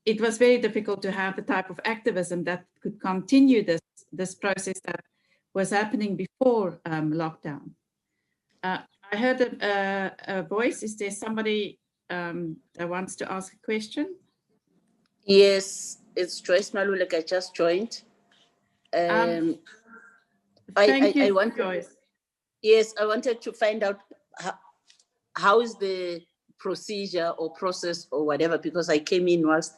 it was very difficult to have the type of activism that could continue this process that was happening before lockdown. I heard a voice. Is there somebody that wants to ask a question? Yes, it's Joyce Malulek. I just joined. Thank you, Joyce. Yes, I wanted to find out how is the procedure or process or whatever, because I came in whilst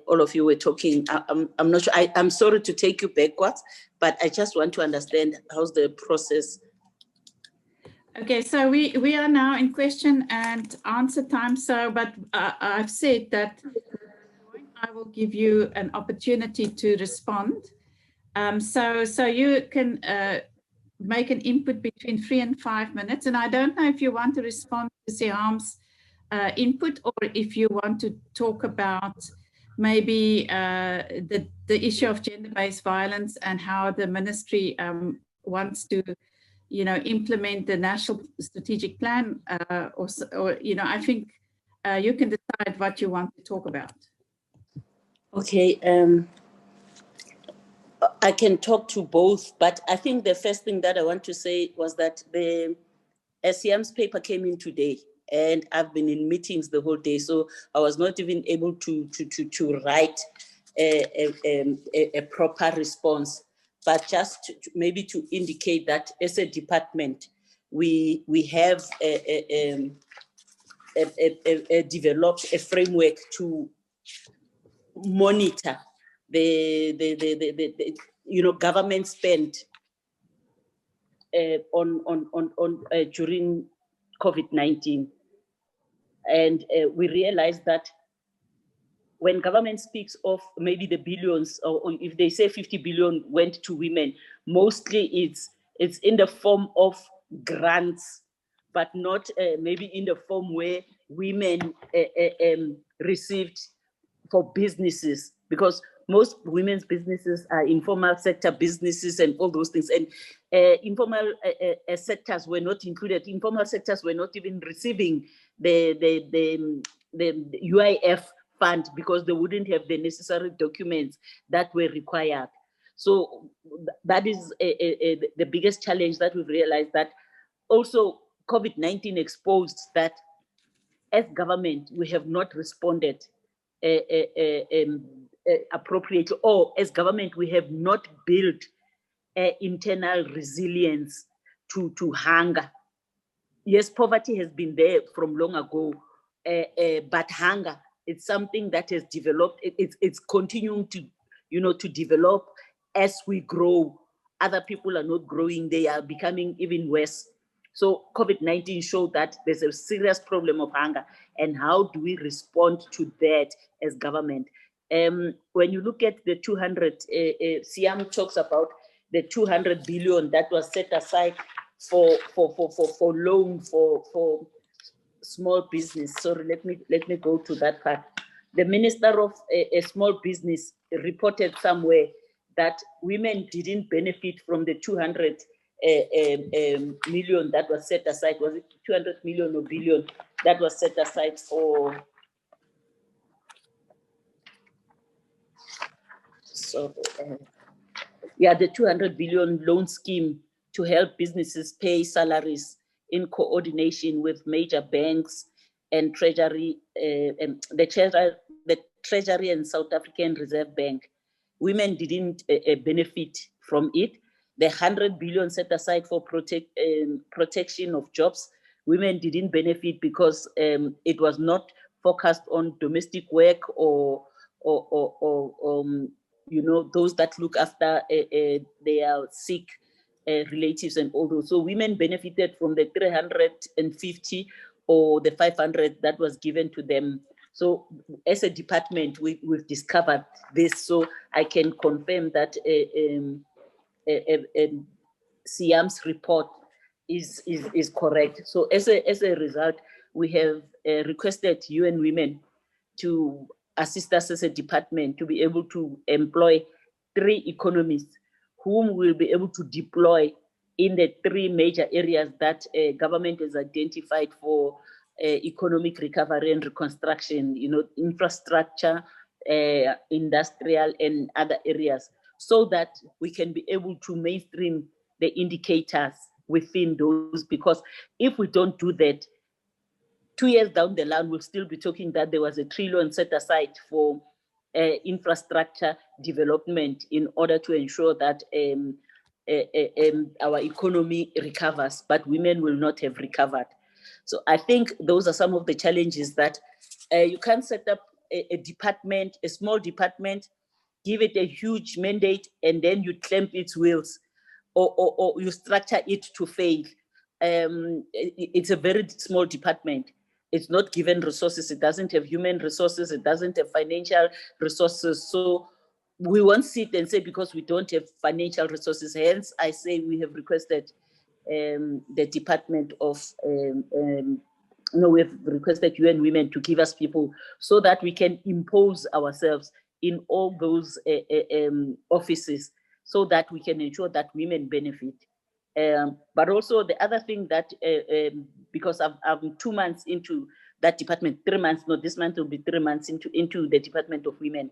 all of you were talking. I'm not sure. I'm sorry to take you backwards, but I just want to understand how's the process. Okay, so we are now in question and answer time. So, but I've said that I will give you an opportunity to respond. So you can make an input between 3 and 5 minutes. And I don't know if you want to respond to Siham's input or if you want to talk about maybe the issue of gender-based violence and how the ministry wants to, you know, implement the national strategic plan or you know, I think you can decide what you want to talk about. Okay, I can talk to both, but I think the first thing that I want to say was that the SCM's paper came in today and I've been in meetings the whole day, so I was not even able to write a proper response. But just maybe to indicate that as a department, we have developed a framework to monitor the government spend on during COVID-19, and we realized that when government speaks of maybe the billions, or if they say 50 billion went to women, mostly it's in the form of grants, but not maybe in the form where women received for businesses, because most women's businesses are informal sector businesses and all those things, and informal sectors were not included. Informal sectors were not even receiving the UIF fund because they wouldn't have the necessary documents that were required. So that is the biggest challenge that we've realized, that also COVID-19 exposed that as government, we have not responded appropriately, or as government, we have not built internal resilience to hunger. Yes, poverty has been there from long ago, but hunger, it's something that has developed. It's continuing to, to develop as we grow. Other people are not growing; they are becoming even worse. So COVID-19 showed that there's a serious problem of hunger, and how do we respond to that as government? When you look at the 200, Siam talks about the 200 billion that was set aside for loan for small business. Sorry, let me go to that part. The Minister of a Small Business reported somewhere that women didn't benefit from the 200 million that was set aside. Was it 200 million or billion that was set aside for? So yeah, the 200 billion loan scheme to help businesses pay salaries in coordination with major banks and Treasury, the Treasury and South African Reserve Bank. Women didn't benefit from it. The 100 billion set aside for protection of jobs, women didn't benefit because it was not focused on domestic work or those that look after their sick relatives and all those. So women benefited from the 350 or the 500 that was given to them. So as a department, we've discovered this. So I can confirm that Siam's report is correct. So as a result, we have requested UN Women to assist us as a department to be able to employ 3 economists whom will be able to deploy in the 3 major areas that government has identified for economic recovery and reconstruction, infrastructure, industrial and other areas, so that we can be able to mainstream the indicators within those, because if we don't do that, 2 years down the line, we'll still be talking that there was a 1 trillion set aside for infrastructure development in order to ensure that our economy recovers, but women will not have recovered. So I think those are some of the challenges that you can't set up a department, a small department, give it a huge mandate, and then you clamp its wheels, or you structure it to fail. It's a very small department. It's not given resources. It doesn't have human resources. It doesn't have financial resources. So we won't sit and say because we don't have financial resources. Hence, I say we have requested the Department of, we have requested UN Women to give us people so that we can impose ourselves in all those offices, so that we can ensure that women benefit. But also the other thing that, because I'm 2 months into that department, 3 months, no, this month will be 3 months into the Department of Women.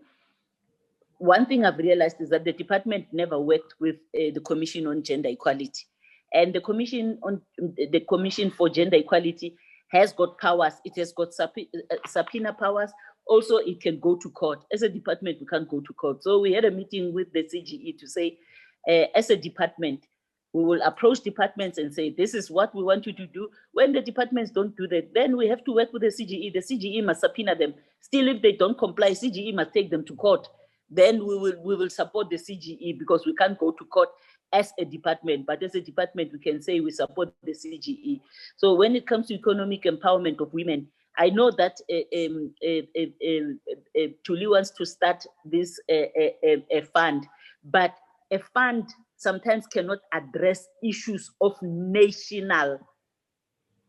One thing I've realized is that the department never worked with the Commission on Gender Equality. And the Commission for Gender Equality has got powers. It has got subpoena powers. Also, it can go to court. As a department, we can't go to court. So we had a meeting with the CGE to say, as a department, we will approach departments and say, this is what we want you to do. When the departments don't do that, then we have to work with the CGE. The CGE must subpoena them. Still, if they don't comply, CGE must take them to court. Then we will support the CGE, because we can't go to court as a department. But as a department, we can say we support the CGE. So when it comes to economic empowerment of women, I know that Tuli wants to start this a fund, but a fund sometimes cannot address issues of national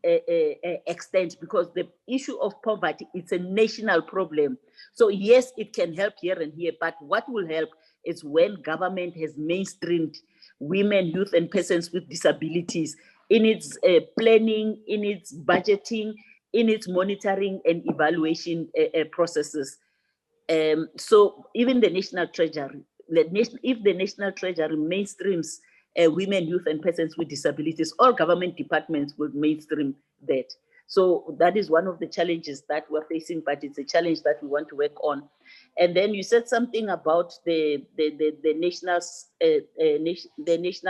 extent, because the issue of poverty, it's a national problem. So yes, it can help here and here, but what will help is when government has mainstreamed women, youth, and persons with disabilities in its planning, in its budgeting, in its monitoring and evaluation processes. So even the National Treasury, if the National Treasury mainstreams women, youth, and persons with disabilities, all government departments will mainstream that. So that is one of the challenges that we're facing, but it's a challenge that we want to work on. And then you said something about the National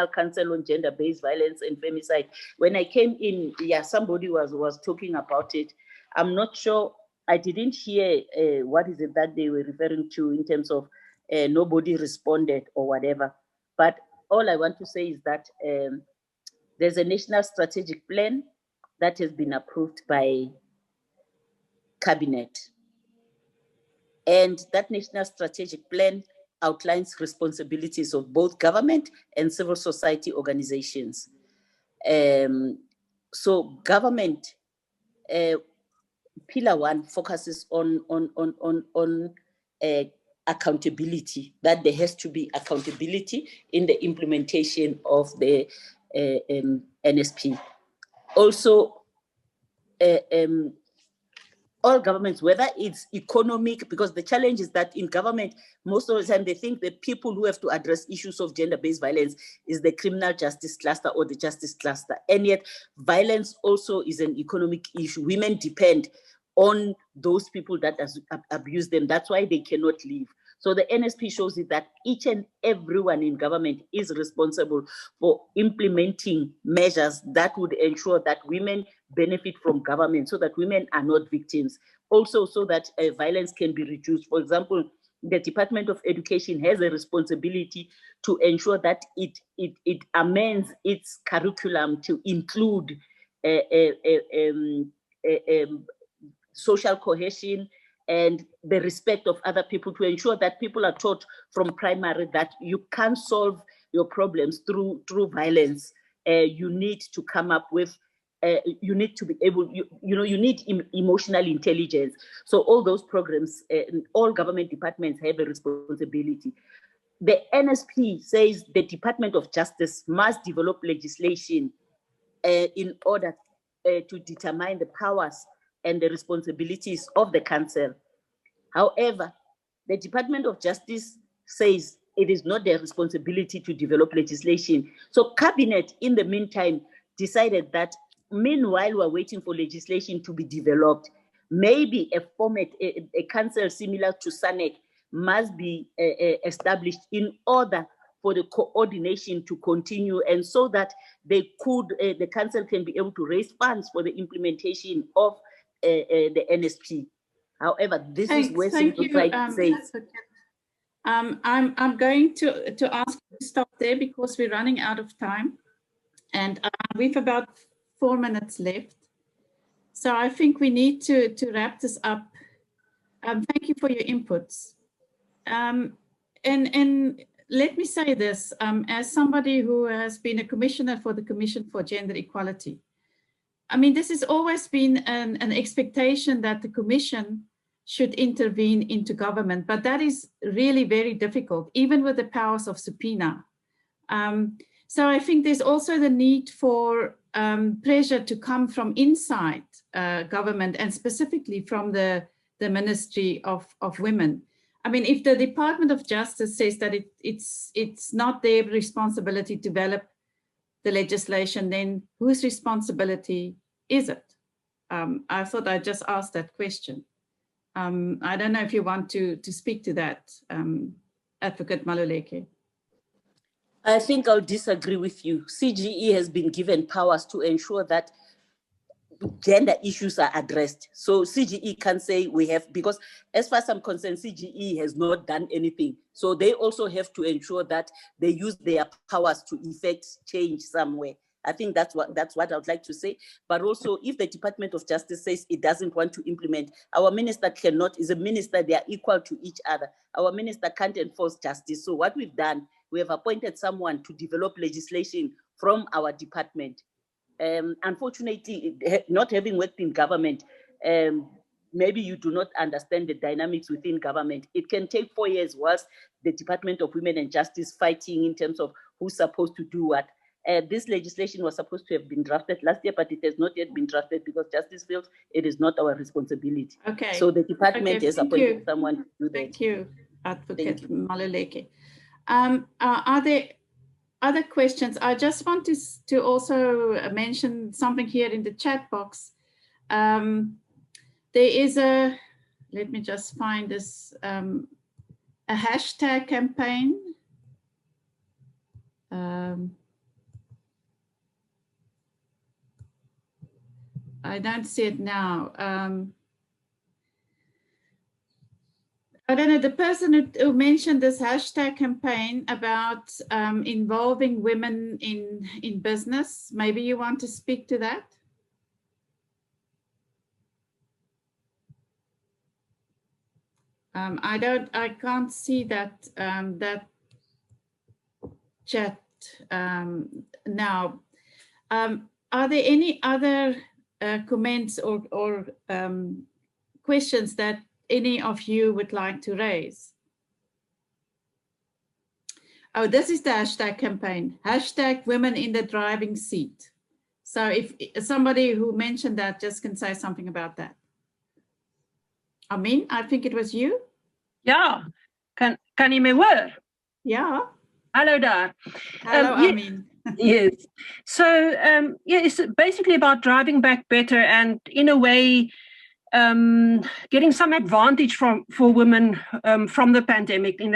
Council on Gender-Based Violence and Femicide. When I came in, yeah, somebody was talking about it. I'm not sure, I didn't hear what is it that they were referring to in terms of nobody responded or whatever. But all I want to say is that there's a national strategic plan that has been approved by Cabinet. And that national strategic plan outlines responsibilities of both government and civil society organizations. So government, pillar one focuses on accountability, that there has to be accountability in the implementation of the NSP. Also, all governments, whether it's economic, because the challenge is that in government, most of the time they think the people who have to address issues of gender-based violence is the criminal justice cluster or the justice cluster. And yet violence also is an economic issue. Women depend on those people that abuse them. That's why they cannot leave. So the NSP shows it that each and everyone in government is responsible for implementing measures that would ensure that women benefit from government, so that women are not victims. Also, so that violence can be reduced. For example, the Department of Education has a responsibility to ensure that it amends its curriculum to include social cohesion and the respect of other people, to ensure that people are taught from primary that you can't solve your problems through violence. You need to come up with, you need to be able, you need emotional intelligence. So all those programs, all government departments have a responsibility. The NSP says the Department of Justice must develop legislation in order to determine the powers and the responsibilities of the council. However, the Department of Justice says it is not their responsibility to develop legislation. So Cabinet, in the meantime, decided that meanwhile we're waiting for legislation to be developed, maybe a format, a council similar to SANEC must be established in order for the coordination to continue, and so that they could, the council can be able to raise funds for the implementation of the NSP. However, this is where civil society says. I'm going to ask you to stop there because we're running out of time, and we've about 4 minutes left. So I think we need to wrap this up. Thank you for your inputs. And let me say this, as somebody who has been a commissioner for the Commission for Gender Equality. I mean, this has always been an expectation that the Commission should intervene into government, but that is really very difficult, even with the powers of subpoena. So I think there's also the need for pressure to come from inside government, and specifically from the Ministry of Women. I mean, if the Department of Justice says that it's not their responsibility to develop the legislation, then whose responsibility is it? I thought I'd just ask that question. I don't know if you want to speak to that, Advocate Maluleke. I think I'll disagree with you. CGE has been given powers to ensure that gender issues are addressed. So CGE can say we have, because as far as I'm concerned, CGE has not done anything. So they also have to ensure that they use their powers to effect change somewhere. I think that's what I would like to say. But also, if the Department of Justice says it doesn't want to implement, our minister is a minister, they are equal to each other. Our minister can't enforce justice. So what we've done, we have appointed someone to develop legislation from our department. Unfortunately, not having worked in government, maybe you do not understand the dynamics within government. It can take 4 years whilst the Department of Women and Justice fighting in terms of who's supposed to do what. This legislation was supposed to have been drafted last year, but it has not yet been drafted because Justice feels it is not our responsibility. Okay. So the department has appointed someone to do that. Thank you, Advocate Maluleke. Are there other questions? I just want to also mention something here in the chat box. There is let me just find this, a hashtag campaign. I don't see it now. I don't know, the person who mentioned this hashtag campaign about involving women in business, maybe you want to speak to that? I can't see that that chat now. Are there any other comments or questions that any of you would like to raise? Oh, this is the hashtag campaign, hashtag women in the driving seat. So if somebody who mentioned that just can say something about that. Amin, I think it was you. Ja, kan jy my hoor? Yeah. Hallo daar. Hello, Amin. Yes. So yeah, it's basically about driving back better and in a way getting some advantage for women from the pandemic in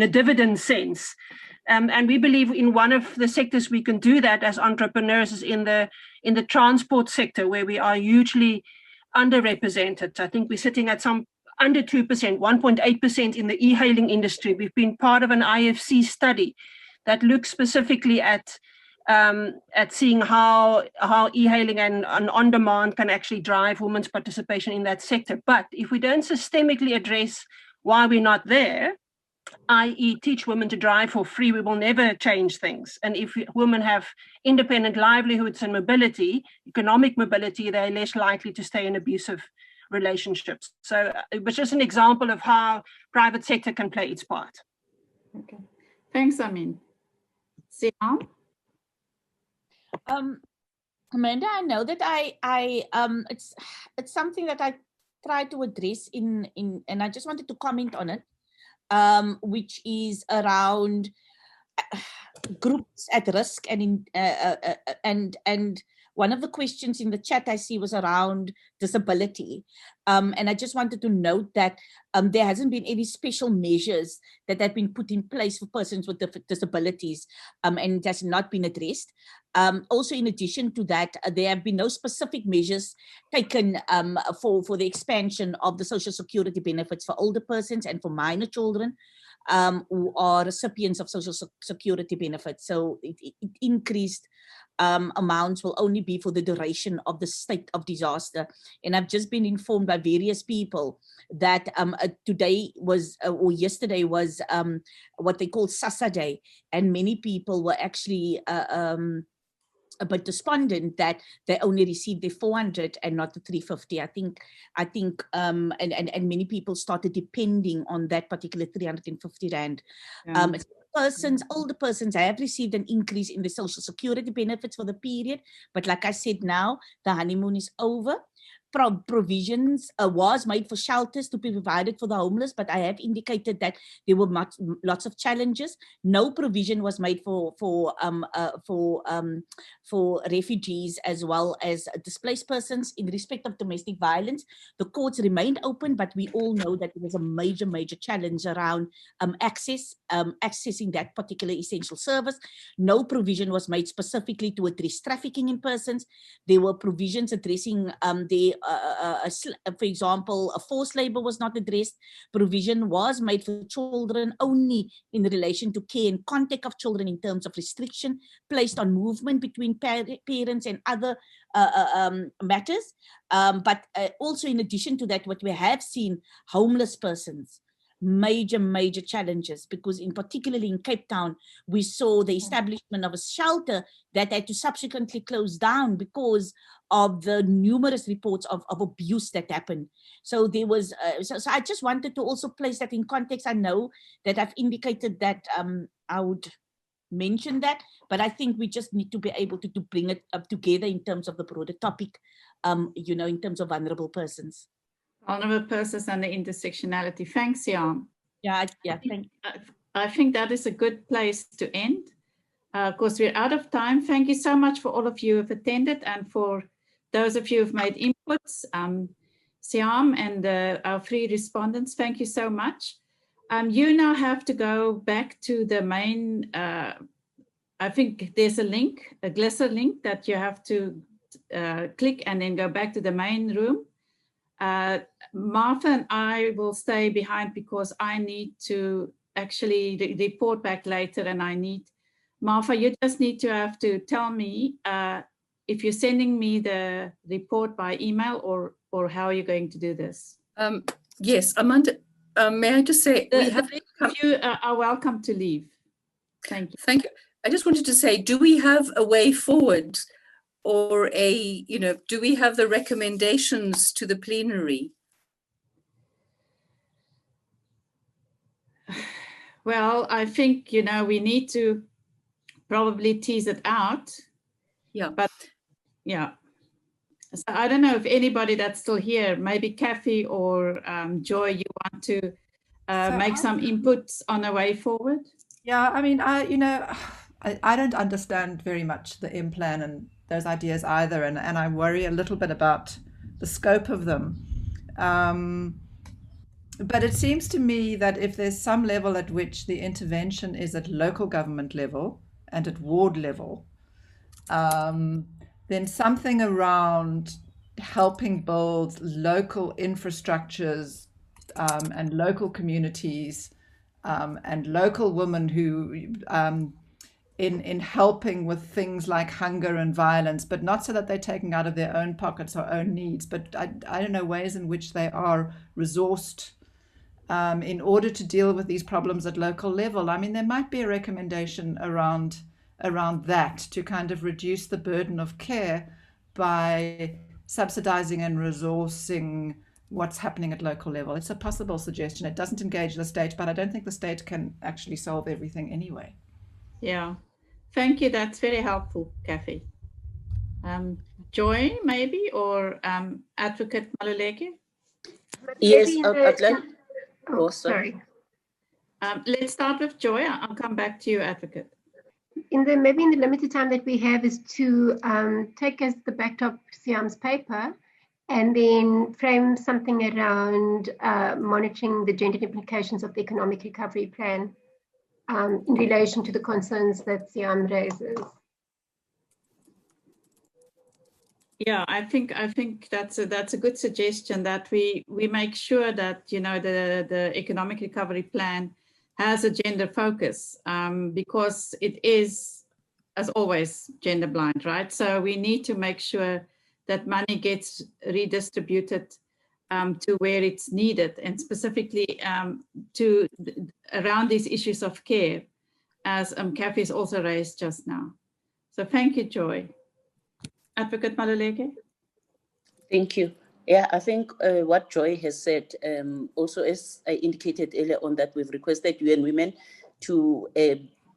a dividend sense. And we believe in one of the sectors we can do that as entrepreneurs is in the transport sector, where we are hugely underrepresented. I think we're sitting at some under 2%, 1.8% in the e-hailing industry. We've been part of an IFC study that looks specifically at seeing how e-hailing and on-demand can actually drive women's participation in that sector. But if we don't systemically address why we're not there, i.e. teach women to drive for free, we will never change things. And if women have independent livelihoods and mobility, economic mobility, they're less likely to stay in abusive relationships. So it was just an example of how private sector can play its part. Okay, thanks, Amin. Siam? Amanda, I know that it's something that I try to address and I just wanted to comment on it, which is around groups at risk and one of the questions in the chat I see was around disability. And I just wanted to note that there hasn't been any special measures that have been put in place for persons with disabilities, and it has not been addressed. Also, in addition to that, there have been no specific measures taken for the expansion of the social security benefits for older persons and for minor children who are recipients of social security benefits. So it increased amounts will only be for the duration of the state of disaster. And I've just been informed by various people that today was, or yesterday was what they call Sasa Day. And many people were actually a bit despondent that they only received the 400 and not the 350. I think and many people started depending on that particular 350 Rand. Yeah. Older persons have received an increase in the social security benefits for the period. But like I said, now the honeymoon is over. provisions was made for shelters to be provided for the homeless, but I have indicated that there were lots of challenges. No provision was made for refugees as well as displaced persons. In respect of domestic violence, the courts remained open, but we all know that there was a major challenge around accessing that particular essential service. No provision was made specifically to address trafficking in persons. There were provisions addressing for example, forced labor was not addressed. Provision was made for children only in relation to care and contact of children in terms of restriction placed on movement between parents and other matters. But also in addition to that, what we have seen, homeless persons, major challenges, because in particularly in Cape Town, we saw the establishment of a shelter that had to subsequently close down because of the numerous reports of abuse that happened. So there was, so I just wanted to also place that in context. I know that I've indicated that I would mention that, but I think we just need to be able to bring it up together in terms of the broader topic, you know, in terms of vulnerable persons. Vulnerable persons and the intersectionality. Thanks, Jan. Yeah. I think that is a good place to end. Of course, we're out of time. Thank you so much for all of you who have attended, and for those of you who've made inputs. Siam and our 3 respondents, thank you so much. You now have to go back to the main, I think there's a link, a Glisser link that you have to click and then go back to the main room. Martha and I will stay behind because I need to actually report back later, and I need, Martha, you just need to have to tell me if you're sending me the report by email or how are you going to do this? Yes, Amanda, may I just say, you are welcome to leave. Thank you. Thank you. I just wanted to say, do we have a way forward, or do we have the recommendations to the plenary? Well, I think, we need to probably tease it out. Yeah. But yeah. So I don't know if anybody that's still here, maybe Kathy or Joy, you want to make some inputs on a way forward? Yeah, I mean, I don't understand very much the M plan and those ideas either, and I worry a little bit about the scope of them. But it seems to me that if there's some level at which the intervention is at local government level and at ward level, then something around helping build local infrastructures and local communities and local women who in helping with things like hunger and violence, but not so that they're taking out of their own pockets or own needs, but I don't know, ways in which they are resourced in order to deal with these problems at local level. I mean, there might be a recommendation around that to kind of reduce the burden of care by subsidizing and resourcing what's happening at local level. It's a possible suggestion. It doesn't engage the state, but I don't think the state can actually solve everything anyway. Yeah, thank you. That's very helpful, Kathy. Joy, maybe, or Advocate Maluleke? Yes, I'd like. Oh, sorry. Let's start with Joy. I'll come back to you, Advocate. Maybe in the limited time that we have is to take as the backdrop Siam's paper and then frame something around monitoring the gender implications of the economic recovery plan in relation to the concerns that Siam raises. Yeah, I think that's a good suggestion, that we make sure that the economic recovery plan has a gender focus, because it is, as always, gender blind, right? So we need to make sure that money gets redistributed to where it's needed, and specifically to around these issues of care, as Kathy's also raised just now. So thank you, Joy. Advocate Maluleke? Thank you. Yeah, I think what Joy has said, also as I indicated earlier on, that we've requested UN Women to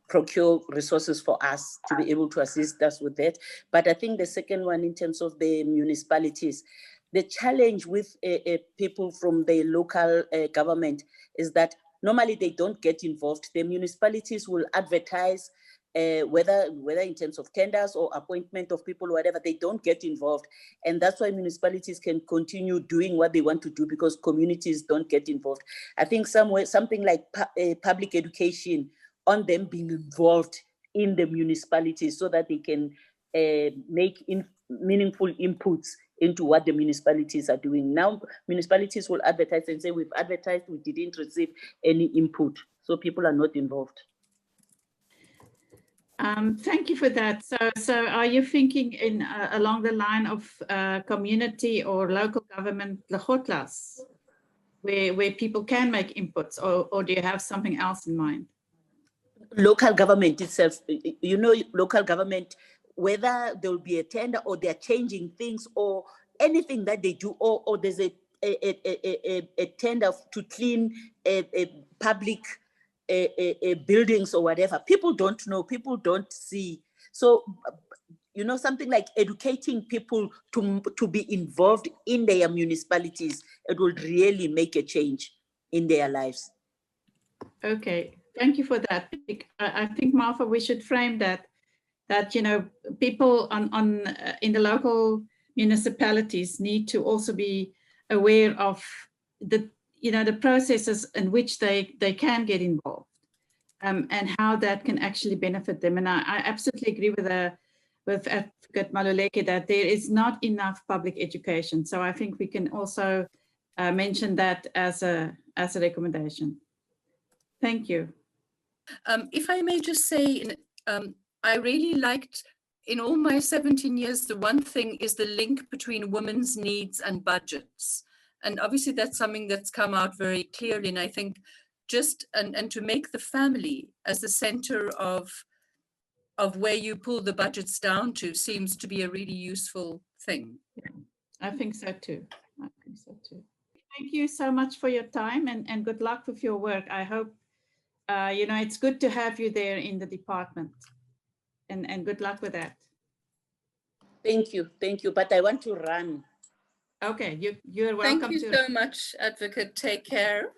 procure resources for us to be able to assist us with that. But I think the second one, in terms of the municipalities, the challenge with people from the local government is that normally they don't get involved. The municipalities will advertise, whether in terms of tenders or appointment of people, whatever, they don't get involved. And that's why municipalities can continue doing what they want to do, because communities don't get involved. I think something like public education on them being involved in the municipalities so that they can make meaningful inputs into what the municipalities are doing. Now, municipalities will advertise and say, we've advertised, we didn't receive any input. So people are not involved. Thank you for that. So are you thinking in along the line of community or local government legotlas, where people can make inputs, or do you have something else in mind? Local government itself, you know, local government, whether there will be a tender or they're changing things or anything that they do, or there's a tender to clean a public buildings or whatever. People don't know, people don't see. So, you know, something like educating people to be involved in their municipalities, it will really make a change in their lives. Okay, thank you for that. I think, Martha, we should frame that you know, people in the local municipalities need to also be aware of the, you know, the processes in which they can get involved, and how that can actually benefit them. And I absolutely agree with Advocate Maluleke that there is not enough public education. So I think we can also mention that as a recommendation. Thank you. If I may just say, I really liked, in all my 17 years, the one thing is the link between women's needs and budgets. And obviously that's something that's come out very clearly. And I think just, and to make the family as the center of where you pull the budgets down to seems to be a really useful thing. Yeah, I think so too. I think so too. Thank you so much for your time, and good luck with your work. I hope, you know, it's good to have you there in the department, and good luck with that. Thank you, but I want to run. Okay, you're welcome. Thank you so much, Advocate. Take care.